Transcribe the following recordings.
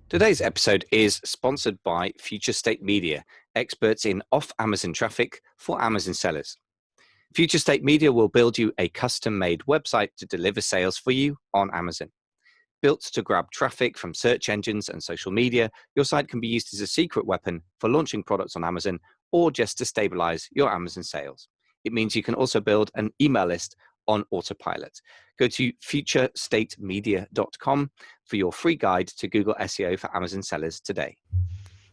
Today's episode is sponsored by Future State Media, experts in off-Amazon traffic for Amazon sellers. Future State Media will build you a custom-made website to deliver sales for you on Amazon. Built to grab traffic from search engines and social media, your site can be used as a secret weapon for launching products on Amazon or just to stabilize your Amazon sales. It means you can also build an email list on autopilot. Go to futurestatemedia.com for your free guide to Google SEO for Amazon sellers today.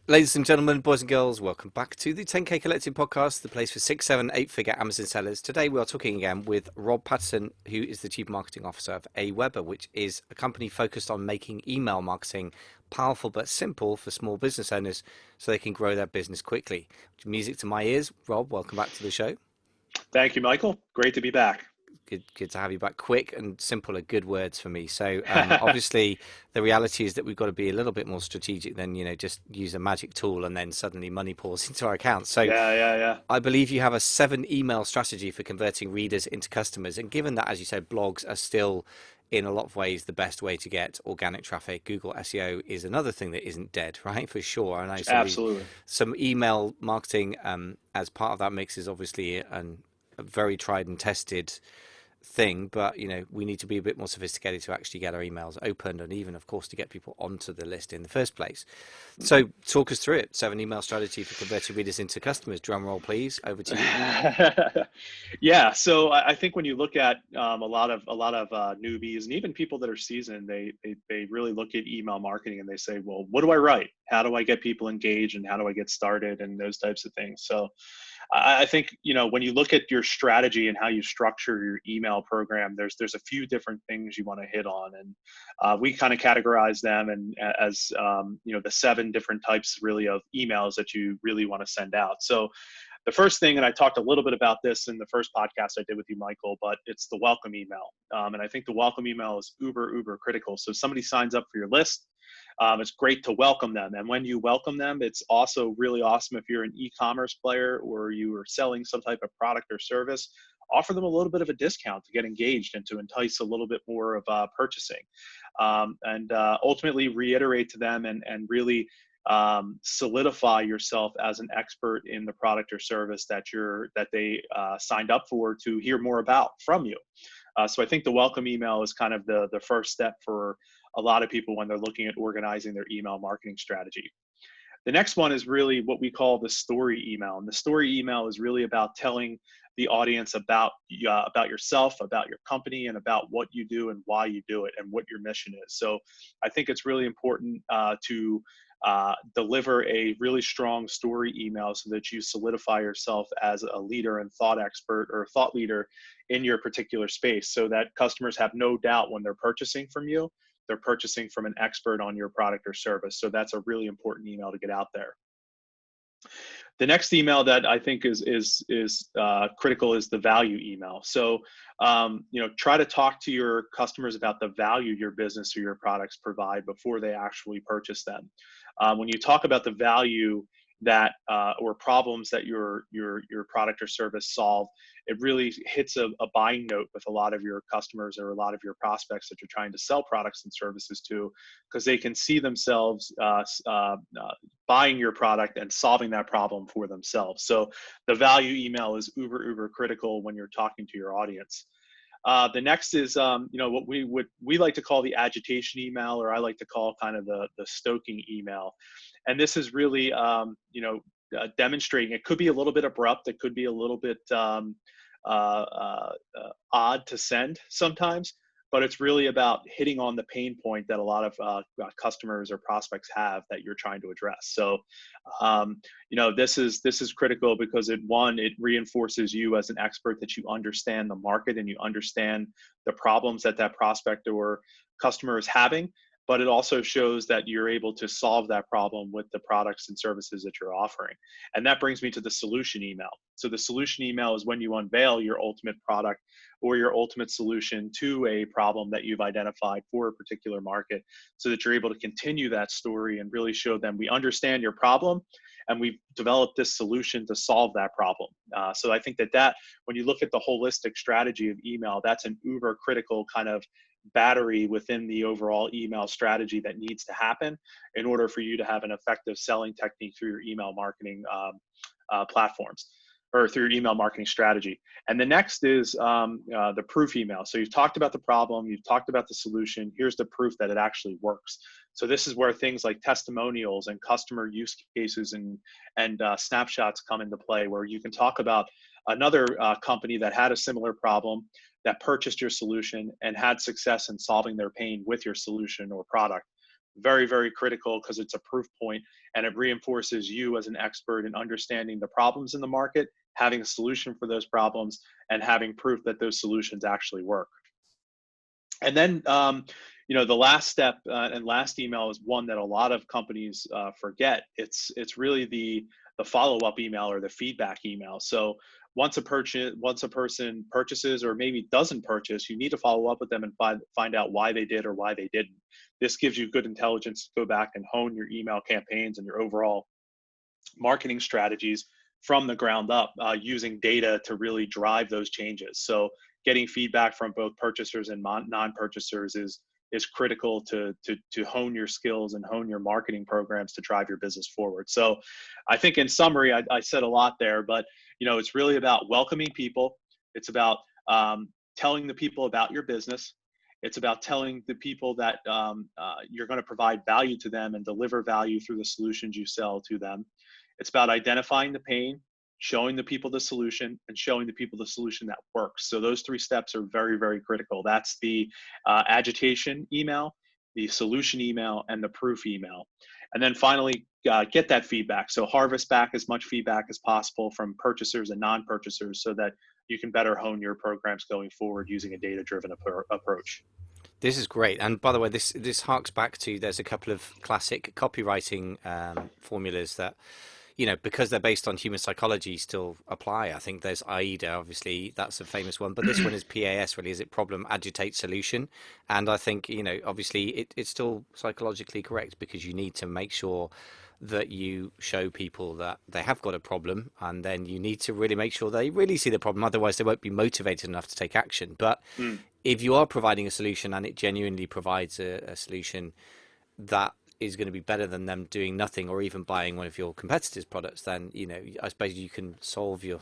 Ladies and gentlemen, boys and girls, welcome back to the 10K Collective podcast, the place for 6, 7, 8-figure Amazon sellers. Today we are talking again with Rob Patterson, who is the Chief Marketing Officer of AWeber, which is a company focused on making email marketing powerful but simple for small business owners so they can grow their business quickly. Music to my ears. Rob, welcome back to the show. Thank you, Michael. Great to be back. Good to have you back. Quick and simple are good words for me. So obviously the reality is that we've got to be a little bit more strategic than, just use a magic tool and then suddenly money pours into our accounts. So Yeah. I believe you have a 7 email strategy for converting readers into customers. And given that, as you said, blogs are still in a lot of ways the best way to get organic traffic, Google SEO is another thing that isn't dead, right? For sure. And I know Absolutely. some email marketing as part of that mix is obviously a very tried and tested thing, but we need to be a bit more sophisticated to actually get our emails opened and even, of course, to get people onto the list in the first place. So talk us through it. 7 email strategy for converting readers into customers. Drum roll, please. Over to you. Yeah. So I think when you look at a lot of newbies and even people that are seasoned, they really look at email marketing and they say, well, what do I write? How do I get people engaged and how do I get started and those types of things? So I think, when you look at your strategy and how you structure your email program, there's a few different things you want to hit on. And we kind of categorize them as the 7 different types really of emails that you really want to send out. So the first thing, and I talked a little bit about this in the first podcast I did with you, Michael, but it's the welcome email. And I think the welcome email is uber critical. So if somebody signs up for your list, it's great to welcome them. And when you welcome them, it's also really awesome if you're an e-commerce player or you are selling some type of product or service, offer them a little bit of a discount to get engaged and to entice a little bit more of purchasing. And ultimately reiterate to them and really solidify yourself as an expert in the product or service that they signed up for to hear more about from you. So I think the welcome email is kind of the first step for a lot of people when they're looking at organizing their email marketing strategy. The next one is really what we call the story email. And the story email is really about telling the audience about yourself, about your company, and about what you do and why you do it and what your mission is. So I think it's really important to deliver a really strong story email so that you solidify yourself as a leader and thought expert or thought leader in your particular space so that customers have no doubt when they're purchasing from you, they're purchasing from an expert on your product or service. So that's a really important email to get out there. The next email that I think is critical is the value email. So, try to talk to your customers about the value your business or your products provide before they actually purchase them. When you talk about the value that or problems that your product or service solve, it really hits a buying note with a lot of your customers or a lot of your prospects that you're trying to sell products and services to, because they can see themselves buying your product and solving that problem for themselves. So the value email is uber critical when you're talking to your audience. The next is, what we like to call the agitation email, or I like to call kind of the stoking email. And this is really, demonstrating. It could be a little bit abrupt. It could be a little bit odd to send sometimes, but it's really about hitting on the pain point that a lot of customers or prospects have that you're trying to address. So, this is critical because it reinforces you as an expert, that you understand the market and you understand the problems that prospect or customer is having. But it also shows that you're able to solve that problem with the products and services that you're offering. And that brings me to the solution email. So the solution email is when you unveil your ultimate product or your ultimate solution to a problem that you've identified for a particular market, so that you're able to continue that story and really show them we understand your problem and we've developed this solution to solve that problem. So I think that when you look at the holistic strategy of email, that's an uber critical kind of battery within the overall email strategy that needs to happen in order for you to have an effective selling technique through your email marketing platforms, or through your email marketing strategy. And the next is the proof email. So you've talked about the problem, you've talked about the solution, here's the proof that it actually works. So this is where things like testimonials and customer use cases and snapshots come into play, where you can talk about another company that had a similar problem, that purchased your solution and had success in solving their pain with your solution or product. Very, very critical, because it's a proof point and it reinforces you as an expert in understanding the problems in the market, having a solution for those problems, and having proof that those solutions actually work. And then, the last step and last email is one that a lot of companies forget. It's really the follow-up email or the feedback email. So once a person purchases or maybe doesn't purchase, you need to follow up with them and find out why they did or why they didn't. This gives you good intelligence to go back and hone your email campaigns and your overall marketing strategies from the ground up, using data to really drive those changes. So getting feedback from both purchasers and non-purchasers is critical to hone your skills and hone your marketing programs to drive your business forward. So I think in summary, I said a lot there, but it's really about welcoming people. It's about telling the people about your business. It's about telling the people that you're going to provide value to them and deliver value through the solutions you sell to them. It's about identifying the pain, showing the people the solution, and showing the people the solution that works. So those three steps are very, very critical. That's the agitation email, the solution email, and the proof email. And then finally, get that feedback. So harvest back as much feedback as possible from purchasers and non-purchasers so that you can better hone your programs going forward using a data-driven approach. This is great. And by the way, this harks back to, there's a couple of classic copywriting formulas that, because they're based on human psychology, still apply. I think there's AIDA, obviously, that's a famous one, but this one is PAS, really. Is it problem, agitate, solution? And I think, obviously it's still psychologically correct, because you need to make sure that you show people that they have got a problem, and then you need to really make sure they really see the problem. Otherwise, they won't be motivated enough to take action. But if you are providing a solution and it genuinely provides a solution that is going to be better than them doing nothing or even buying one of your competitors' products, then I suppose you can solve your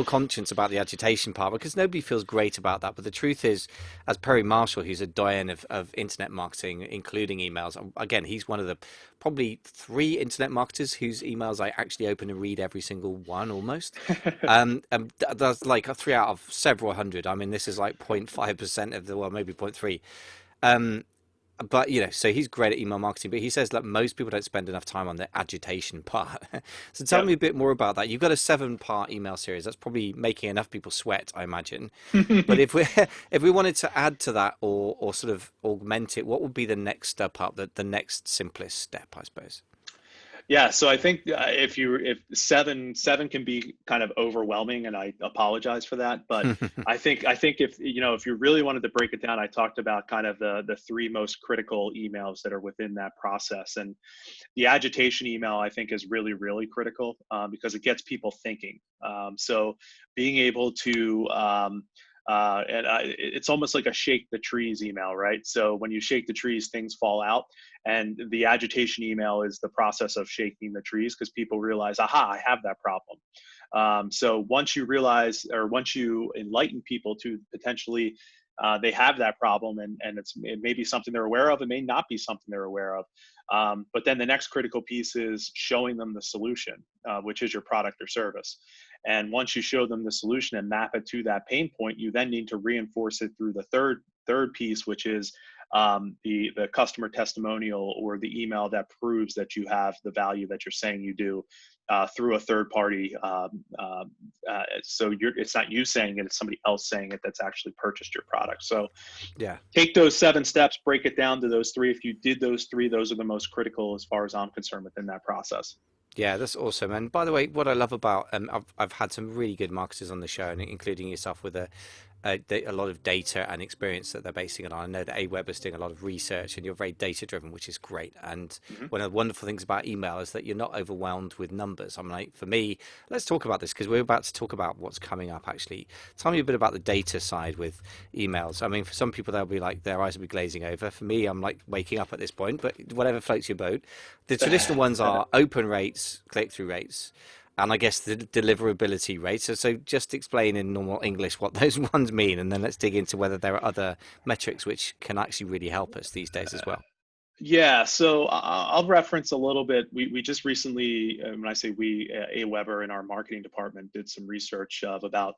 conscience about the agitation part, because nobody feels great about that. But the truth is, as Perry Marshall, who's a doyen of internet marketing, including emails, again, he's one of the probably 3 internet marketers whose emails I actually open and read every single one almost. That's like 3 out of several hundred. I mean, this is like 0.5% of the, well, maybe 0.3. But so he's great at email marketing, but he says that most people don't spend enough time on the agitation part. So tell me a bit more about that. You've got a 7-part email series. That's probably making enough people sweat, I imagine. But if we wanted to add to that or sort of augment it, what would be the next step up, the next simplest step, I suppose? Yeah, so I think if seven can be kind of overwhelming, and I apologize for that, but I think if you really wanted to break it down, I talked about kind of the 3 most critical emails that are within that process, and the agitation email I think is really, really critical because it gets people thinking. So being able to it's almost like a shake the trees email, right? So when you shake the trees, things fall out. And the agitation email is the process of shaking the trees, because people realize, aha, I have that problem. So once you realize, or once you enlighten people to potentially they have that problem, and it may be something they're aware of, it may not be something they're aware of. But then the next critical piece is showing them the solution, which is your product or service. And once you show them the solution and map it to that pain point, you then need to reinforce it through the third piece, which is the customer testimonial, or the email that proves that you have the value that you're saying you do, through a third party. So it's not you saying it, it's somebody else saying it that's actually purchased your product. So Yeah. Take those 7 steps, break it down to those 3. If you did those 3, those are the most critical as far as I'm concerned within that process. Yeah, that's awesome. And by the way, what I love about I've had some really good marketers on the show, and including yourself, with a lot of data and experience that they're basing it on. I know that AWeber's doing a lot of research, and you're very data driven, which is great. And Mhm. one of the wonderful things about email is that you're not overwhelmed with numbers. I'm like, for me, let's talk about this because we're about to talk about what's coming up. Actually, tell me a bit about the data side with emails. I mean, for some people, they'll be like their eyes will be glazing over. For me, I'm like waking up at this point. But whatever floats your boat. The traditional ones are open rates, click through rates, and I guess the deliverability rate. So just explain in normal English what those ones mean, and then let's dig into whether there are other metrics which can actually really help us these days as well. Yeah, so I'll reference a little bit. We just recently, when I say we, AWeber in our marketing department did some research of about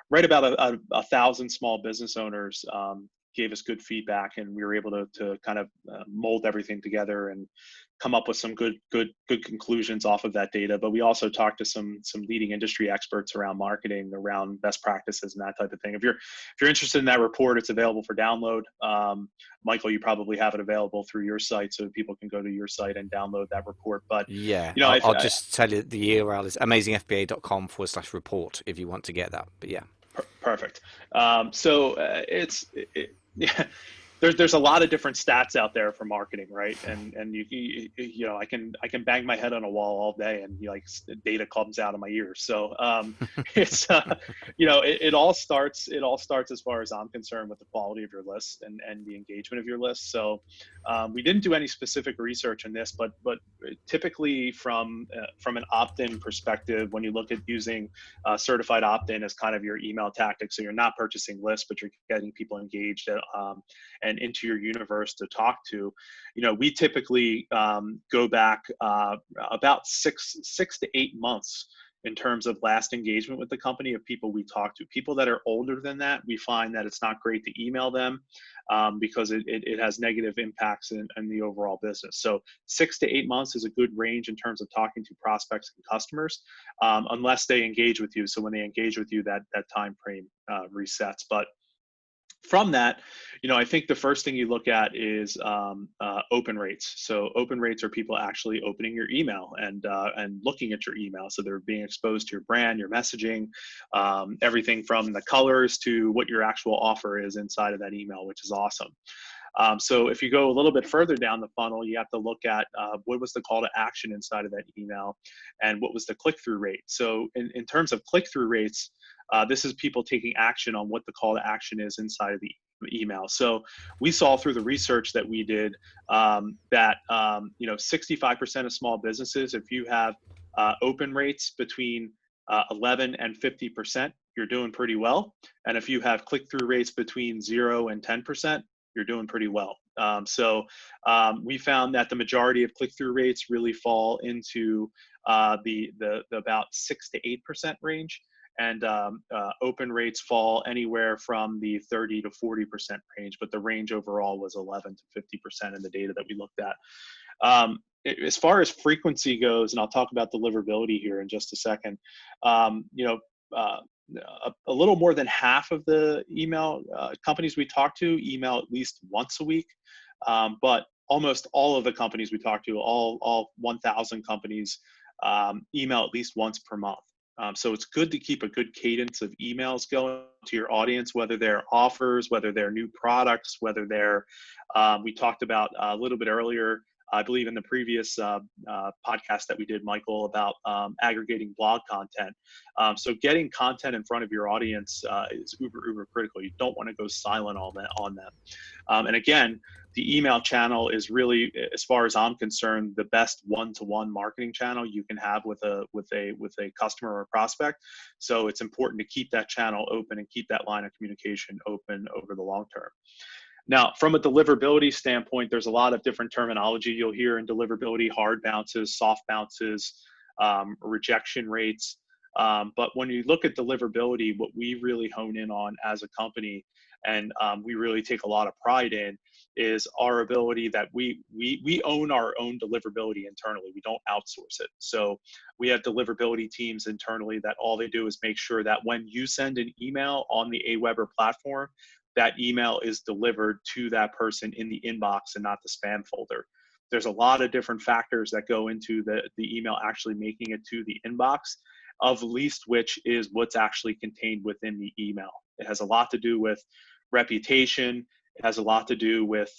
right about a thousand small business owners, gave us good feedback, and we were able to kind of mold everything together and come up with some good conclusions off of that data. But we also talked to some leading industry experts around marketing, around best practices and that type of thing. If you're interested in that report, it's available for download. Michael, you probably have it available through your site, so people can go to your site and download that report. But Yeah, you know, I'll just tell you the URL is amazingfba.com/report if you want to get that. But yeah. Perfect. So yeah, there's a lot of different stats out there for marketing, right? And you know, I can bang my head on a wall all day, and like data comes out of my ears. So it's you know, it all starts as far as I'm concerned with the quality of your list and the engagement of your list. So we didn't do any specific research on this, but typically from an opt-in perspective, when you look at using certified opt-in as kind of your email tactic. So you're not purchasing lists, but you're getting people engaged and into your universe to talk to. You know, we typically go back about six to 8 months in terms of last engagement with the company of people we talk to. People that are older than that, we find that it's not great to email them because it has negative impacts in the overall business. So 6 to 8 months is a good range in terms of talking to prospects and customers, unless they engage with you. So when they engage with you, that time frame resets. But from that, you know, I think the first thing you look at is open rates. So open rates are people actually opening your email and looking at your email. So they're being exposed to your brand, your messaging, everything from the colors to what your actual offer is inside of that email, which is awesome. So if you go a little bit further down the funnel, you have to look at what was the call to action inside of that email and what was the click-through rate. So in terms of click-through rates, this is people taking action on what the call to action is inside of the email. So we saw through the research that we did that you know, 65% of small businesses, if you have open rates between 11 and 50%, you're doing pretty well. And if you have click-through rates between 0 and 10%, you're doing pretty well. So we found that the majority of click-through rates really fall into the about 6 to 8% range, and open rates fall anywhere from the 30 to 40% range. But the range overall was 11 to 50% in the data that we looked at. As far as frequency goes, and I'll talk about deliverability here in just a second, you know, a little more than half of the email companies we talk to email at least once a week, but almost all of the companies we talk to, all 1,000 companies, email at least once per month. So it's good to keep a good cadence of emails going to your audience, whether they're offers, whether they're new products, whether they're, we talked about a little bit earlier, I believe in the previous podcast that we did, Michael, about aggregating blog content. So getting content in front of your audience is uber critical. You don't want to go silent on them. And again, the email channel is really, as far as I'm concerned, the best one-to-one marketing channel you can have with a customer or prospect. So it's important to keep that channel open and keep that line of communication open over the long term. Now, from a deliverability standpoint, there's a lot of different terminology you'll hear in deliverability: hard bounces, soft bounces, rejection rates. But when you look at deliverability, what we really hone in on as a company, and we really take a lot of pride in, is our ability that we own our own deliverability internally. We don't outsource it. So we have deliverability teams internally that all they do is make sure that when you send an email on the AWeber platform, that email is delivered to that person in the inbox and not the spam folder. There's a lot of different factors that go into the email actually making it to the inbox. of least which is what's actually contained within the email. It has a lot to do with reputation. It has a lot to do with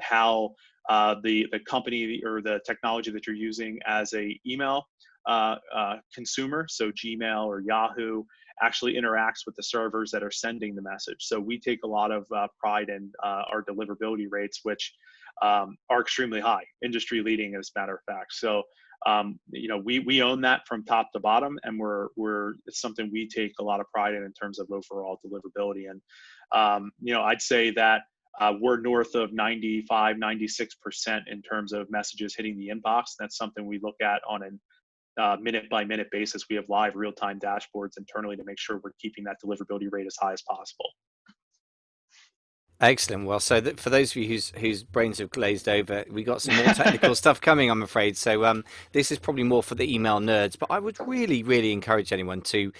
how the company or the technology that you're using as a email consumer, so Gmail or Yahoo, actually interacts with the servers that are sending the message. So we take a lot of pride in our deliverability rates, which are extremely high, industry leading, as a matter of fact. So we own that from top to bottom, and it's something we take a lot of pride in terms of overall deliverability. And I'd say that we're north of 95, 96% in terms of messages hitting the inbox. That's something we look at on a minute by minute basis. We have live real time dashboards internally to make sure we're keeping that deliverability rate as high as possible. Excellent. Well, so for those of you whose brains have glazed over, we got some more technical stuff coming, I'm afraid. So this is probably more for the email nerds, but I would really, really encourage anyone to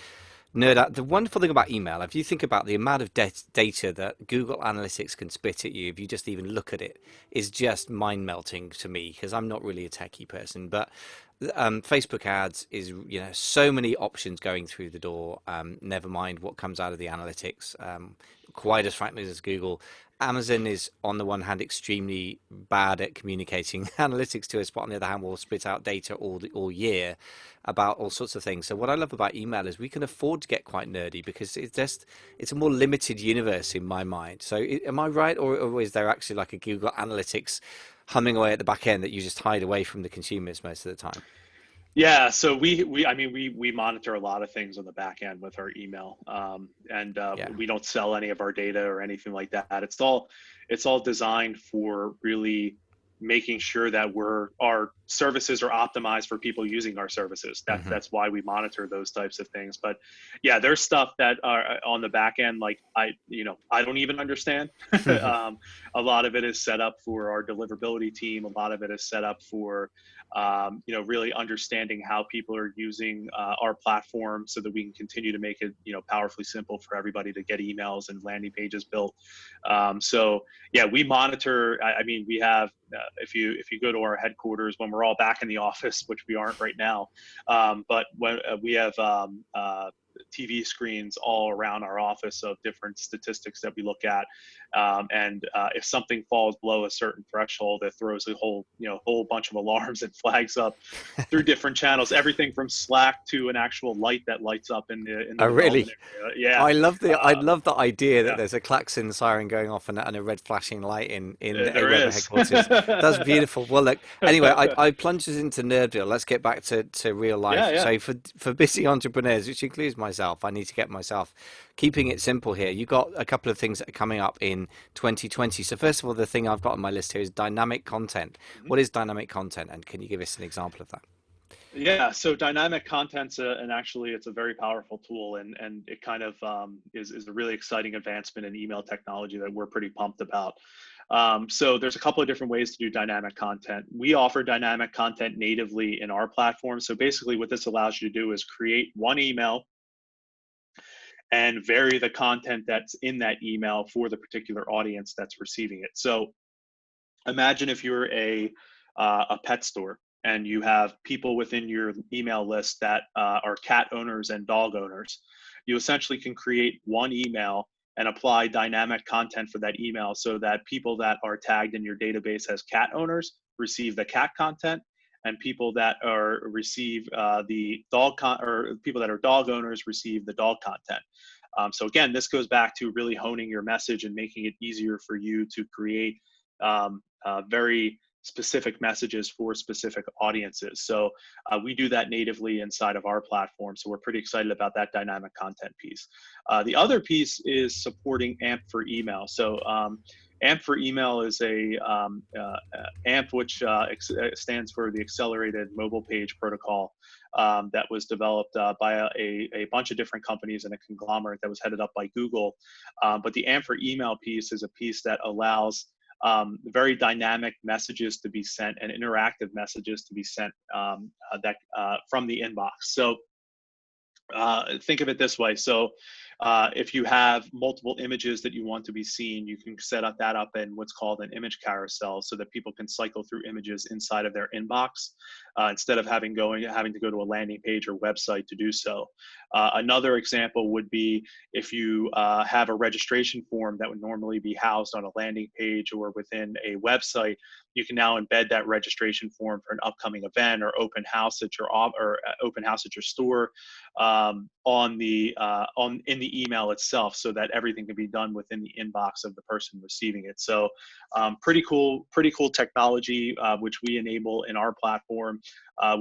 nerd out. The wonderful thing about email, if you think about the amount of data that Google Analytics can spit at you, if you just even look at it, is just mind melting to me, because I'm not really a techie person. But Facebook ads is, so many options going through the door. Never mind what comes out of the analytics. Quite as frankly as Google. Amazon is, on the one hand, extremely bad at communicating analytics to us, but on the other hand, will spit out data all year about all sorts of things. So what I love about email is we can afford to get quite nerdy, because it's a more limited universe in my mind. So am I right, or is there actually like a Google Analytics humming away at the back end that you just hide away from the consumers most of the time? Yeah, so we monitor a lot of things on the back end with our email, and Yeah. we don't sell any of our data or anything like that. It's all designed for really making sure that our services are optimized for people using our services. That's why we monitor those types of things. But yeah, there's stuff that are on the back end, like I don't even understand. A lot of it is set up for our deliverability team. A lot of it is set up for really understanding how people are using our platform, so that we can continue to make it, powerfully simple for everybody to get emails and landing pages built. So yeah, we monitor. We have, if you go to our headquarters when we're all back in the office, which we aren't right now, but when we have TV screens all around our office of different statistics that we look at, and if something falls below a certain threshold, it throws a whole bunch of alarms and flags up through different channels, everything from Slack to an actual light that lights up in the Oh, really? development area. Yeah. I love the idea that Yeah, there's a klaxon siren going off and a red flashing light in the there AWeber is. headquarters. That's beautiful. Well, look, anyway, I plunged us into Nerdville. Let's get back to real life. Yeah, yeah. So for busy entrepreneurs, which includes myself, I need to get myself keeping it simple here. You got a couple of things that are coming up in 2020. So first of all, the thing I've got on my list here is dynamic content. Mhm. What is dynamic content, and can you give us an example of that? Yeah, so dynamic content's and actually it's a very powerful tool, and it kind of is a really exciting advancement in email technology that we're pretty pumped about. So there's a couple of different ways to do dynamic content. We offer dynamic content natively in our platform. So basically what this allows you to do is create one email and vary the content that's in that email for the particular audience that's receiving it. So imagine if you're a pet store and you have people within your email list that are cat owners and dog owners. You essentially can create one email and apply dynamic content for that email, so that people that are tagged in your database as cat owners receive the cat content, and people that receive the or people that are dog owners receive the dog content. So again, this goes back to really honing your message and making it easier for you to create very specific messages for specific audiences. So we do that natively inside of our platform. So we're pretty excited about that dynamic content piece. The other piece is supporting AMP for email. So AMP for email is AMP, which stands for the Accelerated Mobile Page Protocol, that was developed by a bunch of different companies in a conglomerate that was headed up by Google. But the AMP for email piece is a piece that allows very dynamic messages to be sent and interactive messages to be sent from the inbox. So think of it this way. So If you have multiple images that you want to be seen, you can set up that up in what's called an image carousel, so that people can cycle through images inside of their inbox instead of having to go to a landing page or website to do so. Another example would be if you have a registration form that would normally be housed on a landing page or within a website. You can now embed that registration form for an upcoming event or open house at your store in the email itself, so that everything can be done within the inbox of the person receiving it. So pretty cool technology which we enable in our platform.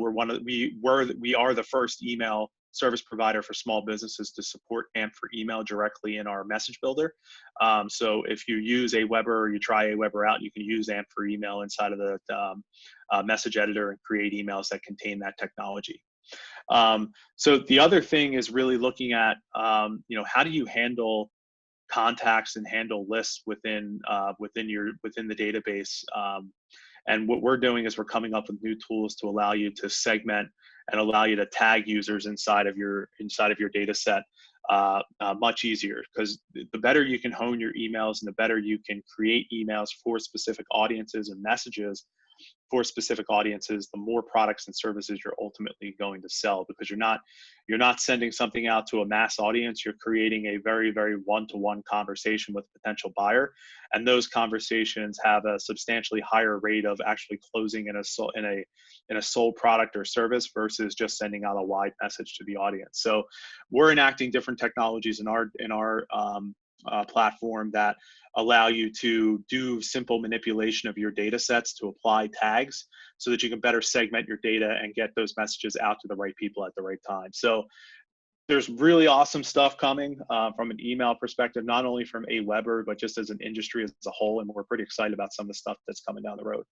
We are the first email service provider for small businesses to support AMP for email directly in our message builder. So if you use AWeber or you try AWeber out, you can use AMP for email inside of the message editor and create emails that contain that technology. So the other thing is really looking at, how do you handle contacts and handle lists within the database. And what we're doing is we're coming up with new tools to allow you to segment and allow you to tag users inside of your data set much easier, because the better you can hone your emails and the better you can create emails for specific audiences and messages for specific audiences, the more products and services you're ultimately going to sell, because you're not sending something out to a mass audience. You're creating a very, very one-to-one conversation with a potential buyer, and those conversations have a substantially higher rate of actually closing in a sold product or service versus just sending out a wide message to the audience. So we're enacting different technologies in our platform that allow you to do simple manipulation of your data sets to apply tags so that you can better segment your data and get those messages out to the right people at the right time. So there's really awesome stuff coming from an email perspective, not only from AWeber, but just as an industry as a whole. And we're pretty excited about some of the stuff that's coming down the road.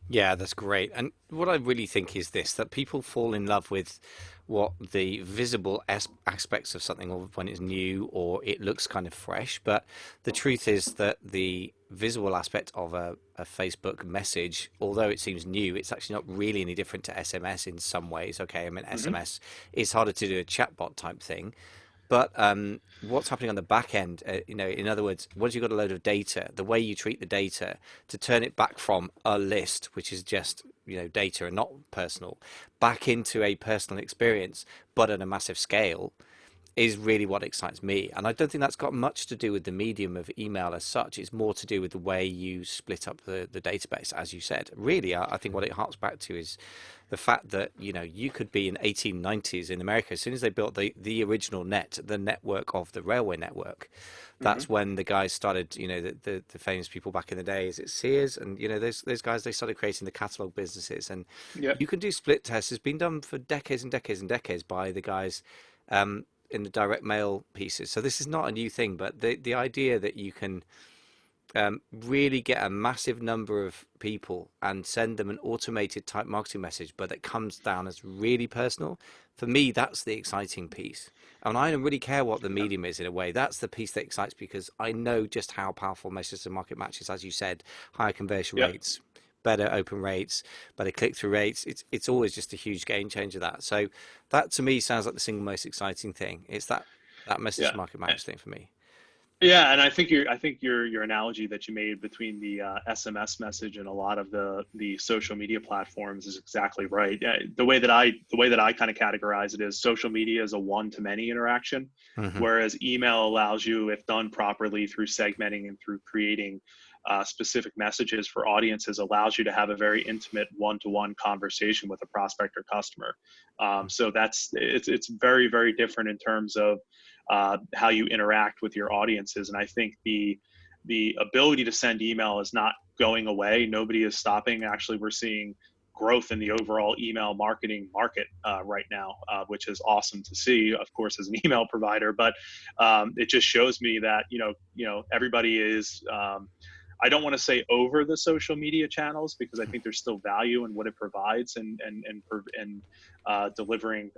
Yeah, that's great. And what I really think is this, that people fall in love with what the visible aspects of something, or when it's new or it looks kind of fresh. But the truth is that the visual aspect of a Facebook message, although it seems new, it's actually not really any different to SMS in some ways. Okay, I mean, Mm-hmm. SMS is harder to do a chatbot type thing. But what's happening on the back end, in other words, once you've got a load of data, the way you treat the data to turn it back from a list, which is just, data and not personal, back into a personal experience, but at a massive scale, is really what excites me. And I don't think that's got much to do with the medium of email as such. It's more to do with the way you split up the database, as you said. Really, I think what it harks back to is the fact that, you could be in 1890s in America. As soon as they built the original the network of the railway network, Mm-hmm. that's when the guys started, the famous people back in the day, is it Sears? And, those guys, they started creating the catalog businesses. And Yep. you can do split tests. It's been done for decades and decades and decades by the guys in the direct mail pieces. So this is not a new thing, but the idea that you can really get a massive number of people and send them an automated type marketing message, but that comes down as really personal. For me, that's the exciting piece. And I don't really care what the Yeah. medium is in a way. That's the piece that excites me, because I know just how powerful messages and market matches, as you said, higher conversion Yep. rates, better open rates, better click-through rates. It's always just a huge game changer. So that to me sounds like the single most exciting thing. It's that message Yeah. to market match thing for me. Yeah, and I think your analogy that you made between the SMS message and a lot of the social media platforms is exactly right. The way that I kind of categorize it is social media is a one to many interaction, Hmm. whereas email allows you, if done properly through segmenting and through creating specific messages for audiences, allows you to have a very intimate one-to-one conversation with a prospect or customer. So it's very, very different in terms of how you interact with your audiences. And I think the ability to send email is not going away. Nobody is stopping. Actually, we're seeing growth in the overall email marketing market right now, which is awesome to see, of course, as an email provider. But it just shows me that everybody is. I don't want to say over the social media channels, because I think there's still value in what it provides and delivering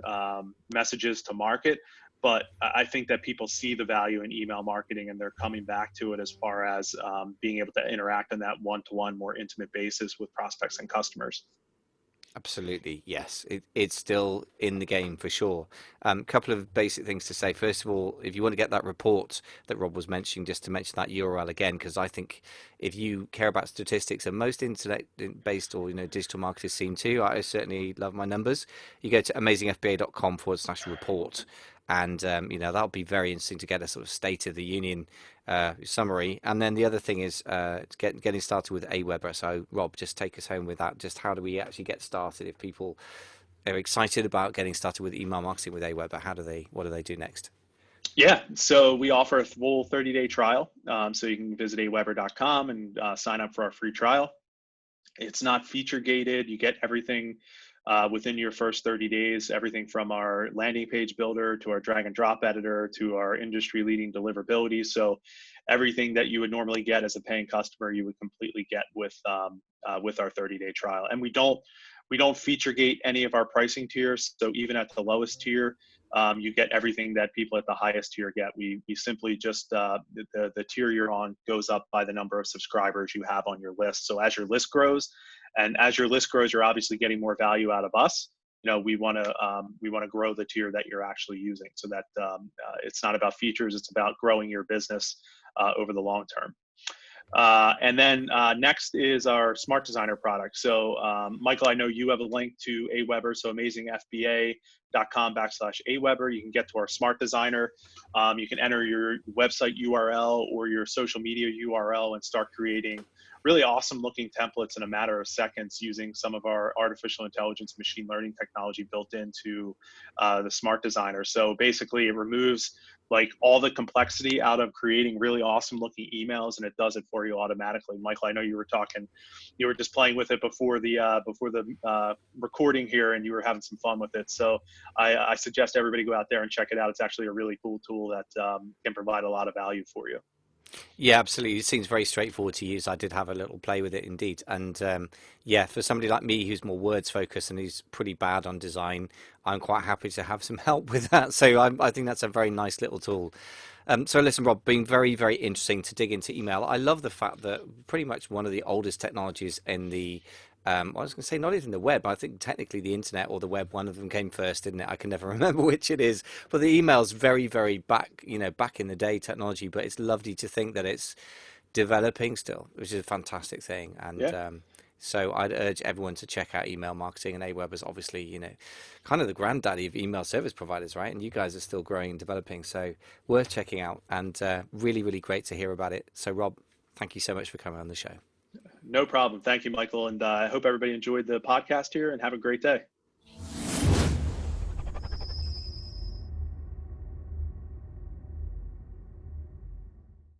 messages to market. But I think that people see the value in email marketing, and they're coming back to it as far as being able to interact on that one-to-one, more intimate basis with prospects and customers. Absolutely, yes. It's still in the game for sure. Couple of basic things to say. First of all, if you want to get that report that Rob was mentioning, just to mention that URL again, because I think if you care about statistics, and most internet-based or digital marketers seem to, I certainly love my numbers. You go to amazingfba.com/report, and that'll be very interesting to get a sort of state of the union summary. And then the other thing is getting started with AWeber. So Rob, just take us home with that. Just how do we actually get started if people are excited about getting started with email marketing with AWeber? What do they do next? Yeah, so we offer a full 30-day trial. So you can visit aweber.com and sign up for our free trial. It's not feature gated. You get everything within your first 30 days, everything from our landing page builder to our drag and drop editor to our industry leading deliverability. So everything that you would normally get as a paying customer, you would completely get with our 30-day trial. And we don't feature gate any of our pricing tiers. So even at the lowest tier, you get everything that people at the highest tier get. We simply just the tier you're on goes up by the number of subscribers you have on your list. So as your list grows, and as your list grows, you're obviously getting more value out of us. We want to grow the tier that you're actually using, so that it's not about features; it's about growing your business over the long term. And then next is our Smart Designer product. So Michael, I know you have a link to AWeber, so amazingfba.com/AWeber. You can get to our Smart Designer. You can enter your website URL or your social media URL and start creating really awesome looking templates in a matter of seconds using some of our artificial intelligence machine learning technology built into the Smart Designer. So basically it removes like all the complexity out of creating really awesome looking emails, and it does it for you automatically. Michael, I know you were just playing with it before the recording here, and you were having some fun with it. So I suggest everybody go out there and check it out. It's actually a really cool tool that can provide a lot of value for you. Yeah, absolutely. It seems very straightforward to use. I did have a little play with it indeed. And yeah, for somebody like me who's more words focused and who's pretty bad on design, I'm quite happy to have some help with that. So I think that's a very nice little tool. So listen, Rob, been very, very interesting to dig into email. I love the fact that pretty much one of the oldest technologies in the I was going to say not even the web. I think technically the internet or the web, one of them came first, didn't it? I can never remember which it is. But the email's very, very back, back in the day technology. But it's lovely to think that it's developing still, which is a fantastic thing. And Yeah. so I'd urge everyone to check out email marketing. And AWeber's obviously, kind of the granddaddy of email service providers, right? And you guys are still growing and developing, so worth checking out. And really, really great to hear about it. So Rob, thank you so much for coming on the show. No problem. Thank you, Michael. And I hope everybody enjoyed the podcast here, and have a great day.